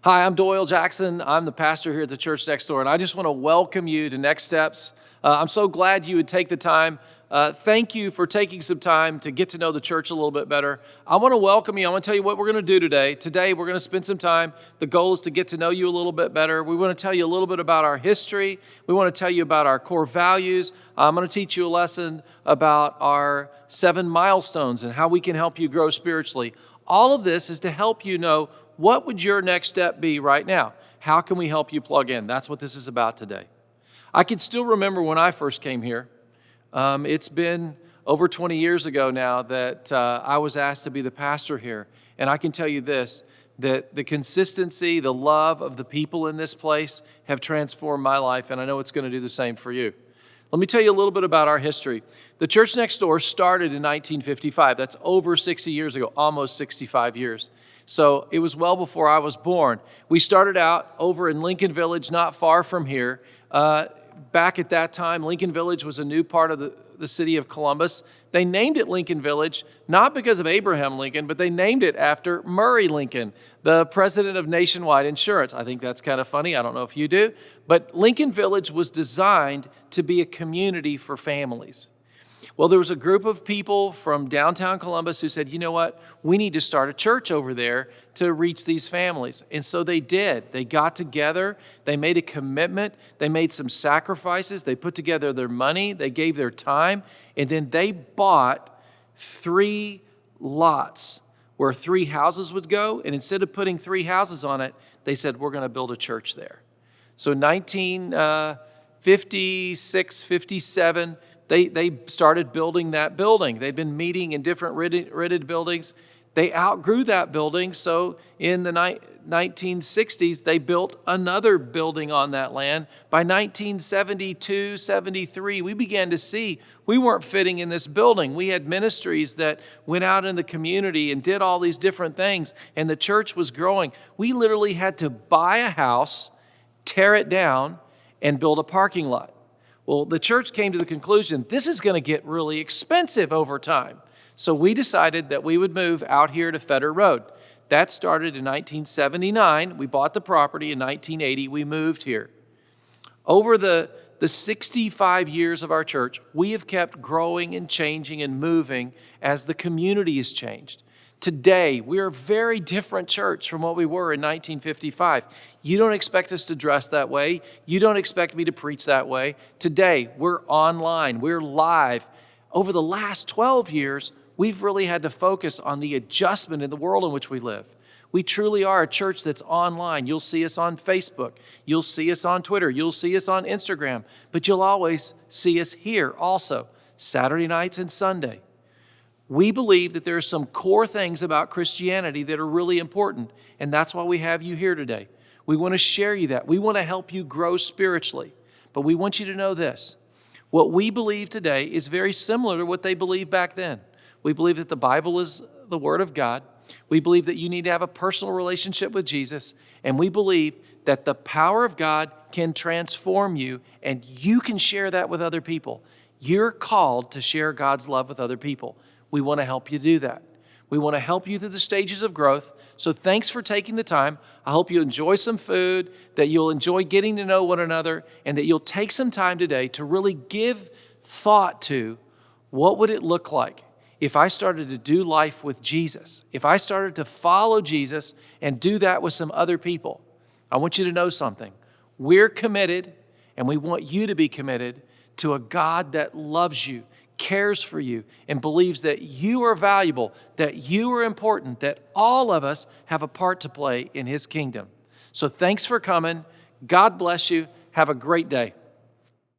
Hi, I'm Doyle Jackson. I'm the pastor here at the church next door, and I just want to welcome you to Next Steps. I'm so glad you would take the time. Thank you for taking some time to get to know the church a little bit better. I want to welcome you. I want to tell you what we're going to do today. Today, we're going to spend some time. The goal is to get to know you a little bit better. We want to tell you a little bit about our history. We want to tell you about our core values. I'm going to teach you a lesson about our 7 milestones and how we can help you grow spiritually. All of this is to help you know, what would your next step be right now? How can we help you plug in? That's what this is about today. I can still remember when I first came here. It's been over 20 years ago now that I was asked to be the pastor here. And I can tell you this, that the consistency, the love of the people in this place have transformed my life, and I know it's going to do the same for you. Let me tell you a little bit about our history. The church next door started in 1955. That's over 60 years ago, almost 65 years. So it was well before I was born. We started out over in Lincoln Village, not far from here. Back at that time, Lincoln Village was a new part of the city of Columbus. They named it Lincoln Village, not because of Abraham Lincoln, but they named it after Murray Lincoln, the president of Nationwide Insurance. I think that's kind of funny. I don't know if you do. But Lincoln Village was designed to be a community for families. Well, there was a group of people from downtown Columbus who said, you know what, we need to start a church over there to reach these families. And so they did. They got together, they made a commitment, they made some sacrifices, they put together their money, they gave their time, and then they bought 3 lots where 3 houses would go. And instead of putting 3 houses on it, they said, we're going to build a church there. So in 1956, 57, They started building that building. They'd been meeting in different rented buildings. They outgrew that building, so in the 1960s, they built another building on that land. By 1972, 73, we began to see we weren't fitting in this building. We had ministries that went out in the community and did all these different things, and the church was growing. We literally had to buy a house, tear it down, and build a parking lot. Well, the church came to the conclusion, this is going to get really expensive over time. So we decided that we would move out here to Fetter Road. That started in 1979. We bought the property in 1980. We moved here. Over the 65 years of our church, we have kept growing and changing and moving as the community has changed. Today, we're a very different church from what we were in 1955. You don't expect us to dress that way. You don't expect me to preach that way. Today, we're online. We're live. Over the last 12 years, we've really had to focus on the adjustment in the world in which we live. We truly are a church that's online. You'll see us on Facebook. You'll see us on Twitter. You'll see us on Instagram. But you'll always see us here also, Saturday nights and Sunday. We believe that there are some core things about Christianity that are really important, and that's why we have you here today. We want to share you that. We want to help you grow spiritually, but we want you to know this. What we believe today is very similar to what they believed back then. We believe that the Bible is the Word of God. We believe that you need to have a personal relationship with Jesus, and we believe that the power of God can transform you, and you can share that with other people. You're called to share God's love with other people. We want to help you do that. We want to help you through the stages of growth. So thanks for taking the time. I hope you enjoy some food, that you'll enjoy getting to know one another, and that you'll take some time today to really give thought to what would it look like if I started to do life with Jesus, if I started to follow Jesus and do that with some other people. I want you to know something. We're committed, and we want you to be committed to a God that loves you, cares for you, and believes that you are valuable, that you are important, that all of us have a part to play in His kingdom. So thanks for coming. God bless you. Have a great day.